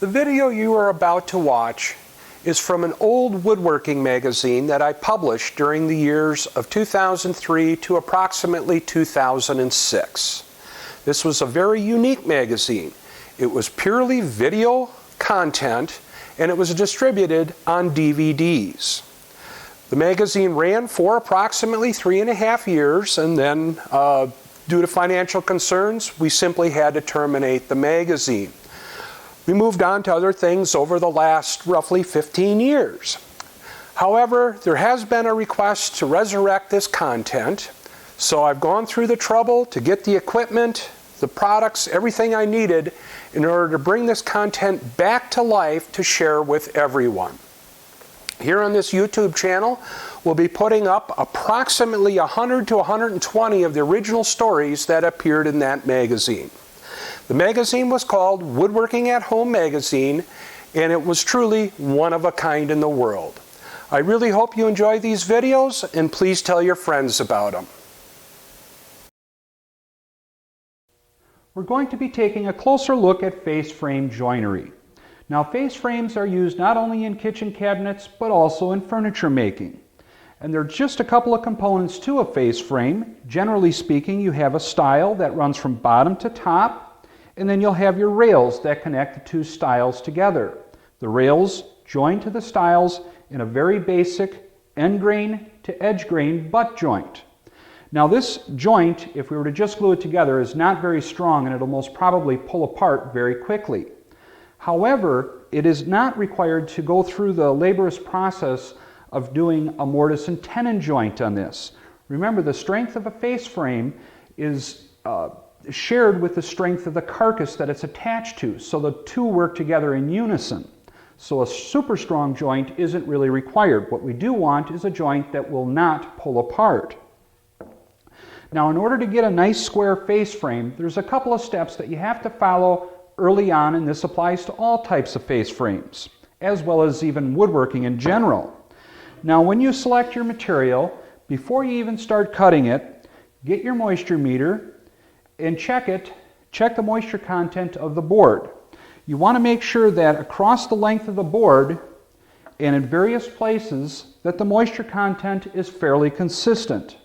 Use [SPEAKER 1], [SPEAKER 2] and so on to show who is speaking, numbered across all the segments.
[SPEAKER 1] The video you are about to watch is from an old woodworking magazine that I published during the years of 2003 to approximately 2006. This was a very unique magazine. It was purely video content and it was distributed on DVDs. The magazine ran for approximately 3.5 years, and then due to financial concerns, we simply had to terminate the magazine. We moved on to other things over the last roughly 15 years. However, there has been a request to resurrect this content, so I've gone through the trouble to get the equipment, the products, everything I needed in order to bring this content back to life to share with everyone. Here on this YouTube channel, we'll be putting up approximately 100 to 120 of the original stories that appeared in that magazine. The magazine was called Woodworking at Home Magazine, and it was truly one of a kind in the world. I really hope you enjoy these videos, and please tell your friends about them.
[SPEAKER 2] We're going to be taking a closer look at face frame joinery. Now, face frames are used not only in kitchen cabinets, but also in furniture making. And there are just a couple of components to a face frame. Generally speaking, you have a stile that runs from bottom to top, and then you'll have your rails that connect the two stiles together. The rails join to the stiles in a very basic end grain to edge grain butt joint. Now, this joint, if we were to just glue it together, is not very strong and it'll most probably pull apart very quickly. However, it is not required to go through the laborious process of doing a mortise and tenon joint on this. Remember, the strength of a face frame is shared with the strength of the carcass that it's attached to, so the two work together in unison. So a super strong joint isn't really required. What we do want is a joint that will not pull apart. Now, in order to get a nice square face frame, there's a couple of steps that you have to follow early on, and this applies to all types of face frames, as well as even woodworking in general. Now, when you select your material, before you even start cutting it, get your moisture meter and check the moisture content of the board. You want to make sure that across the length of the board and in various places that the moisture content is fairly consistent.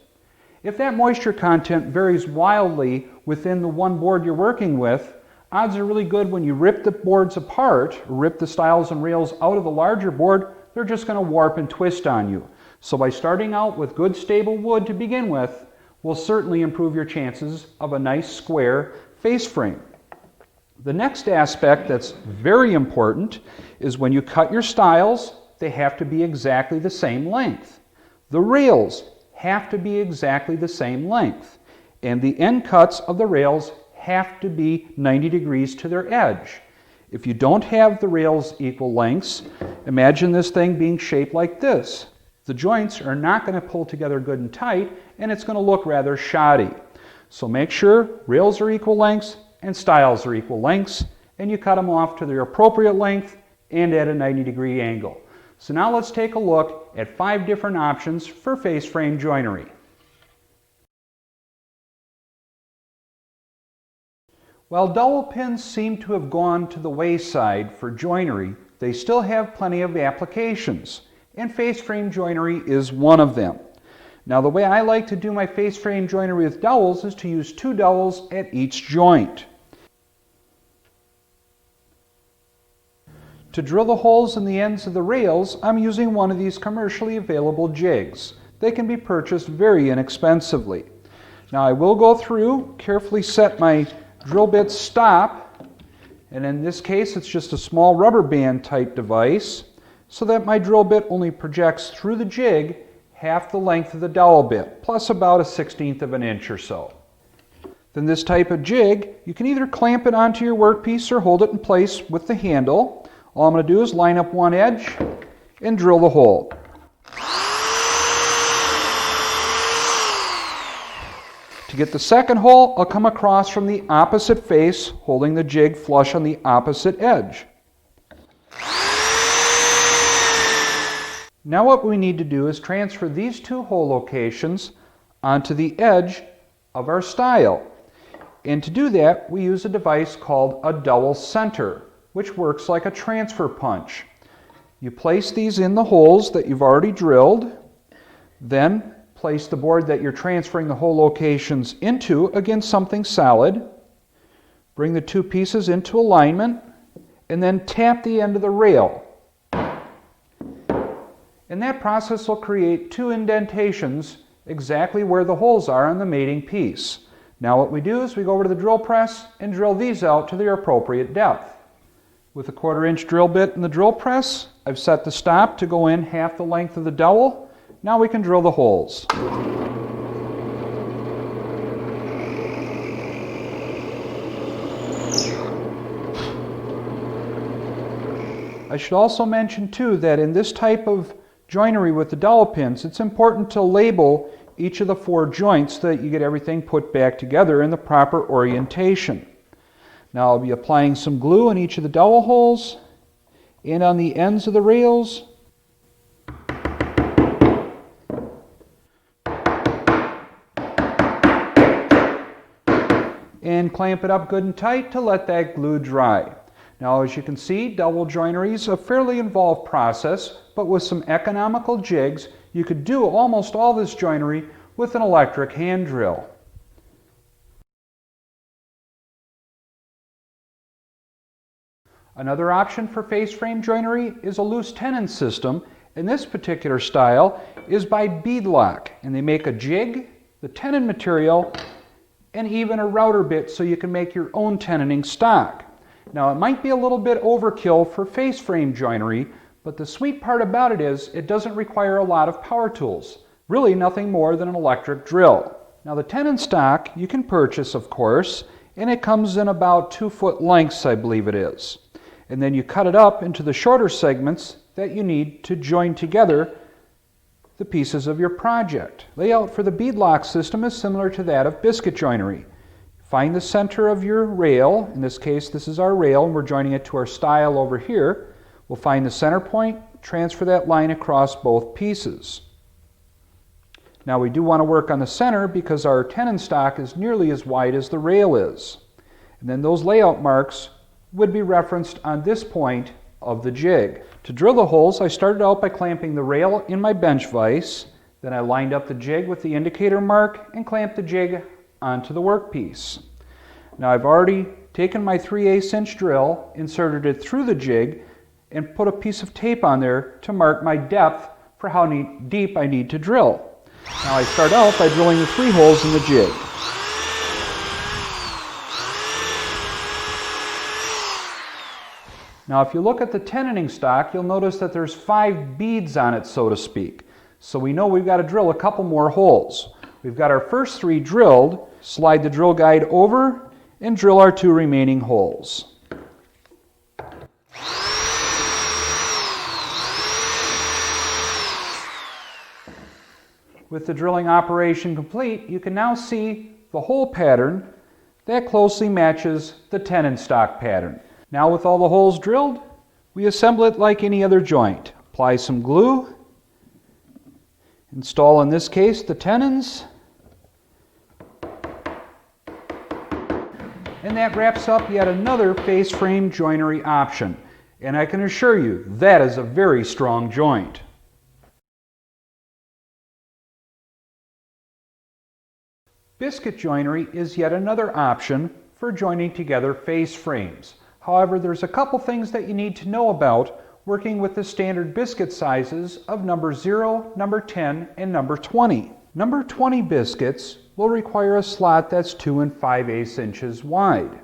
[SPEAKER 2] If that moisture content varies wildly within the one board you're working with, odds are really good when you rip the boards apart, rip the stiles and rails out of the larger board, they're just going to warp and twist on you. So by starting out with good stable wood to begin with, will certainly improve your chances of a nice square face frame. The next aspect that's very important is when you cut your stiles, they have to be exactly the same length. The rails have to be exactly the same length, and the end cuts of the rails have to be 90 degrees to their edge. If you don't have the rails equal lengths, imagine this thing being shaped like this. The joints are not going to pull together good and tight, and it's going to look rather shoddy. So make sure rails are equal lengths and stiles are equal lengths, and you cut them off to their appropriate length and at a 90-degree angle. So now let's take a look at 5 different options for face frame joinery. While dowel pins seem to have gone to the wayside for joinery, they still have plenty of applications, and face frame joinery is one of them. Now, the way I like to do my face frame joinery with dowels is to use 2 dowels at each joint. To drill the holes in the ends of the rails, I'm using one of these commercially available jigs. They can be purchased very inexpensively. Now, I will go through, carefully set my drill bit stop, and in this case it's just a small rubber band type device so that my drill bit only projects through the jig half the length of the dowel bit, plus about 1/16 of an inch or so. Then this type of jig, you can either clamp it onto your workpiece or hold it in place with the handle. All I'm going to do is line up one edge and drill the hole. To get the second hole, I'll come across from the opposite face, holding the jig flush on the opposite edge. Now what we need to do is transfer these 2 hole locations onto the edge of our stile. And to do that, we use a device called a dowel center, which works like a transfer punch. You place these in the holes that you've already drilled, then place the board that you're transferring the hole locations into against something solid, bring the two pieces into alignment, and then tap the end of the rail. And that process will create two indentations exactly where the holes are on the mating piece. Now what we do is we go over to the drill press and drill these out to their appropriate depth. With a 1/4 inch drill bit in the drill press, I've set the stop to go in half the length of the dowel. Now we can drill the holes. I should also mention too that in this type of joinery with the dowel pins, it's important to label each of the 4 joints so that you get everything put back together in the proper orientation. Now I'll be applying some glue on each of the dowel holes and on the ends of the rails. And clamp it up good and tight to let that glue dry. Now as you can see, dowel joinery is a fairly involved process, but with some economical jigs, you could do almost all this joinery with an electric hand drill. Another option for face frame joinery is a loose tenon system, and this particular style is by beadlock, and they make a jig, the tenon material, and even a router bit so you can make your own tenoning stock. Now it might be a little bit overkill for face frame joinery, but the sweet part about it is it doesn't require a lot of power tools. Really nothing more than an electric drill. Now the tenon stock you can purchase, of course, and it comes in about 2-foot lengths, I believe it is. And then you cut it up into the shorter segments that you need to join together the pieces of your project. Layout for the beadlock system is similar to that of biscuit joinery. Find the center of your rail. In this case, this is our rail, and we're joining it to our stile over here. We'll find the center point, transfer that line across both pieces. Now we do want to work on the center because our tenon stock is nearly as wide as the rail is. And then those layout marks would be referenced on this point of the jig. To drill the holes, I started out by clamping the rail in my bench vise. Then I lined up the jig with the indicator mark and clamped the jig onto the workpiece. Now I've already taken my 3/8 inch drill, inserted it through the jig, and put a piece of tape on there to mark my depth for how deep I need to drill. Now I start out by drilling the 3 holes in the jig. Now if you look at the tenoning stock, you'll notice that there's 5 beads on it, so to speak. So we know we've got to drill a couple more holes. We've got our first 3 drilled. Slide the drill guide over and drill our 2 remaining holes. With the drilling operation complete, you can now see the hole pattern that closely matches the tenon stock pattern. Now with all the holes drilled, we assemble it like any other joint. Apply some glue, install in this case the tenons, and that wraps up yet another face frame joinery option. And I can assure you, that is a very strong joint. Biscuit joinery is yet another option for joining together face frames. However, there's a couple things that you need to know about working with the standard biscuit sizes of number 0, number 10, and number 20. Number 20 biscuits will require a slot that's 2 5/8 inches wide.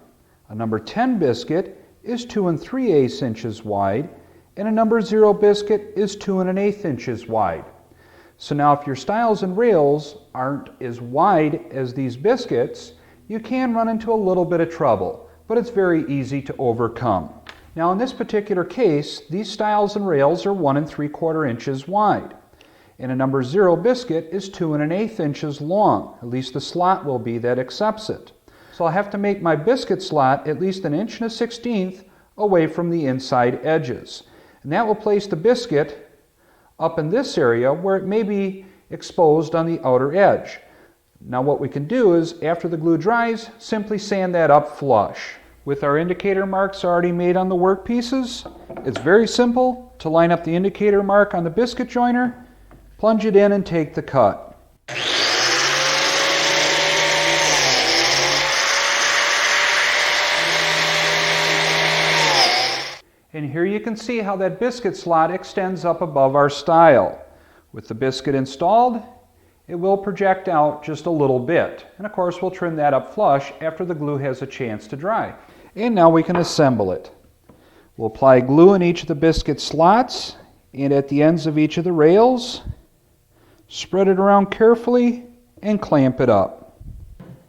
[SPEAKER 2] A number 10 biscuit is 2 3/8 inches wide, and a number 0 biscuit is 2 1/8 inches wide. So now if your stiles and rails aren't as wide as these biscuits, you can run into a little bit of trouble, but it's very easy to overcome. Now in this particular case, these stiles and rails are 1 3/4 inches wide, and a number 0 biscuit is 2 1/8 inches long. At least the slot will be that accepts it. So I'll have to make my biscuit slot at least 1 1/16 inches away from the inside edges. And that will place the biscuit up in this area where it may be exposed on the outer edge. Now what we can do is, after the glue dries, simply sand that up flush. With our indicator marks already made on the workpieces, it's very simple to line up the indicator mark on the biscuit joiner, plunge it in and take the cut. And here you can see how that biscuit slot extends up above our stile. With the biscuit installed, it will project out just a little bit. And of course we'll trim that up flush after the glue has a chance to dry. And now we can assemble it. We'll apply glue in each of the biscuit slots and at the ends of each of the rails. Spread it around carefully and clamp it up.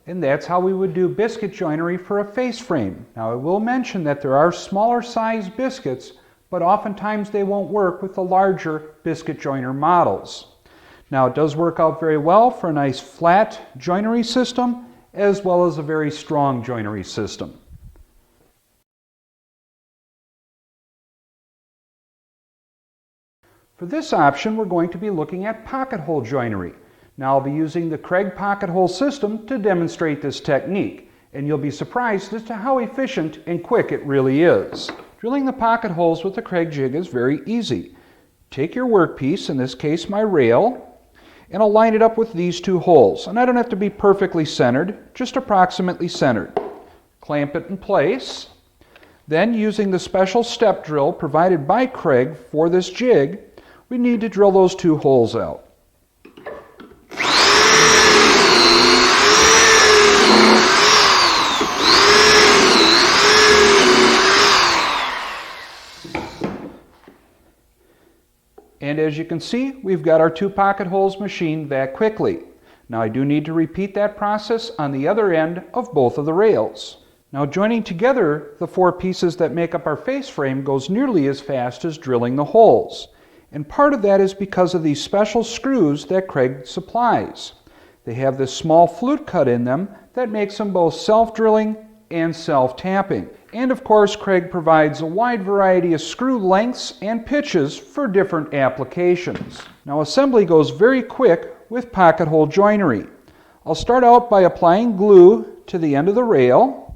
[SPEAKER 2] And that's how we would do biscuit joinery for a face frame. Now I will mention that there are smaller size biscuits, but oftentimes they won't work with the larger biscuit joiner models. Now it does work out very well for a nice flat joinery system as well as a very strong joinery system. For this option, we're going to be looking at pocket hole joinery. Now I'll be using the Kreg pocket hole system to demonstrate this technique, and you'll be surprised as to how efficient and quick it really is. Drilling the pocket holes with the Kreg jig is very easy. Take your workpiece, in this case my rail, and I'll line it up with these two holes. And I don't have to be perfectly centered, just approximately centered. Clamp it in place. Then, using the special step drill provided by Kreg for this jig, we need to drill those two holes out. And as you can see, we've got our two pocket holes machined that quickly. Now I do need to repeat that process on the other end of both of the rails. Now joining together the four pieces that make up our face frame goes nearly as fast as drilling the holes. And part of that is because of these special screws that Kreg supplies. They have this small flute cut in them that makes them both self-drilling and self-tapping. And of course, Kreg provides a wide variety of screw lengths and pitches for different applications. Now assembly goes very quick with pocket hole joinery. I'll start out by applying glue to the end of the rail.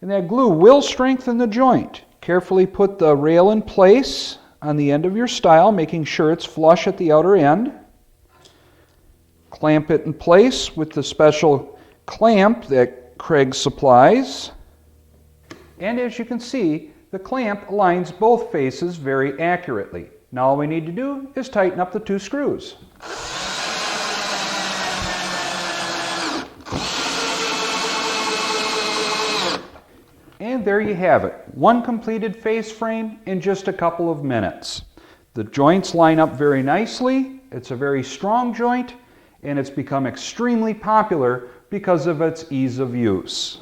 [SPEAKER 2] And that glue will strengthen the joint. Carefully put the rail in place on the end of your stile, making sure it's flush at the outer end. Clamp it in place with the special clamp that Kreg supplies. And as you can see, the clamp aligns both faces very accurately. Now all we need to do is tighten up the two screws. And there you have it, one completed face frame in just a couple of minutes. The joints line up very nicely, it's a very strong joint, and it's become extremely popular because of its ease of use.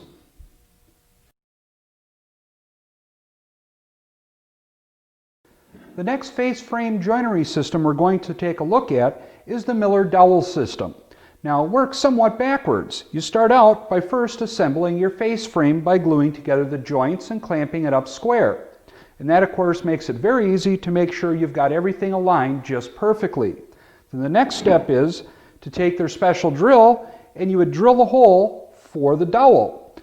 [SPEAKER 2] The next face frame joinery system we're going to take a look at is the Miller Dowel system. Now it works somewhat backwards. You start out by first assembling your face frame by gluing together the joints and clamping it up square. And that of course makes it very easy to make sure you've got everything aligned just perfectly. Then the next step is to take their special drill and you would drill the hole for the dowel.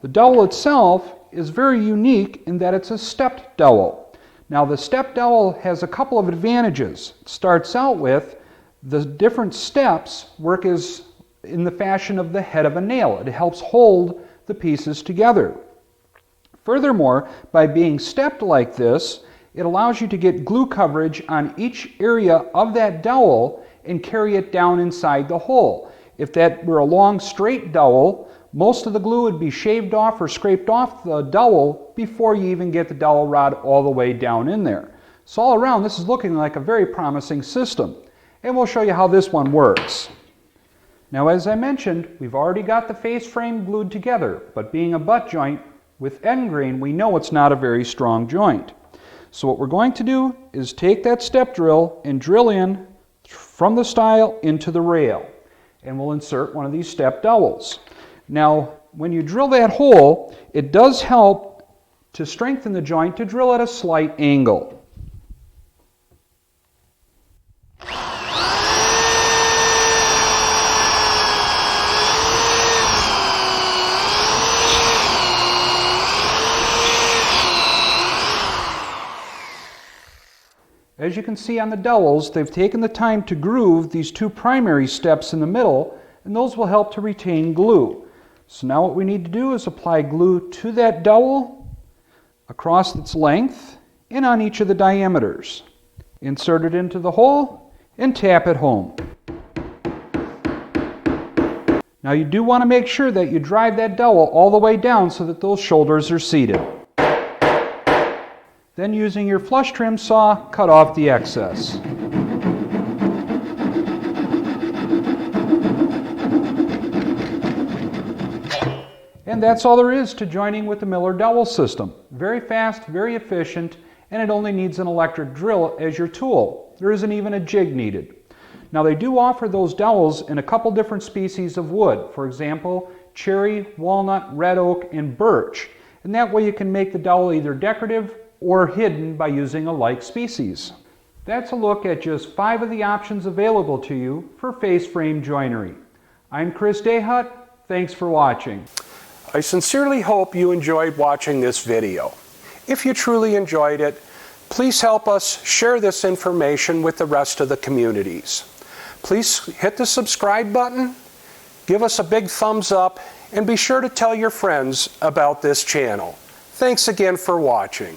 [SPEAKER 2] The dowel itself is very unique in that it's a stepped dowel. Now the stepped dowel has a couple of advantages. It starts out with the different steps work as in the fashion of the head of a nail. It helps hold the pieces together. Furthermore, by being stepped like this, it allows you to get glue coverage on each area of that dowel and carry it down inside the hole. If that were a long straight dowel, most of the glue would be shaved off or scraped off the dowel before you even get the dowel rod all the way down in there. So all around, this is looking like a very promising system. And we'll show you how this one works. Now as I mentioned, we've already got the face frame glued together, but being a butt joint with end grain, we know it's not a very strong joint. So what we're going to do is take that step drill and drill in from the stile into the rail. And we'll insert one of these step dowels. Now when you drill that hole, it does help to strengthen the joint to drill at a slight angle. As you can see on the dowels, they've taken the time to groove these two primary steps in the middle, and those will help to retain glue. So now what we need to do is apply glue to that dowel across its length and on each of the diameters. Insert it into the hole and tap it home. Now you do want to make sure that you drive that dowel all the way down so that those shoulders are seated. Then using your flush trim saw, cut off the excess. And that's all there is to joining with the Miller dowel system. Very fast, very efficient, and it only needs an electric drill as your tool. There isn't even a jig needed. Now they do offer those dowels in a couple different species of wood. For example, cherry, walnut, red oak, and birch. And that way you can make the dowel either decorative or hidden by using a like species. That's a look at just 5 of the options available to you for face frame joinery. I'm Chris DeHut. Thanks for watching.
[SPEAKER 1] I sincerely hope you enjoyed watching this video. If you truly enjoyed it, please help us share this information with the rest of the communities. Please hit the subscribe button, give us a big thumbs up, and be sure to tell your friends about this channel. Thanks again for watching.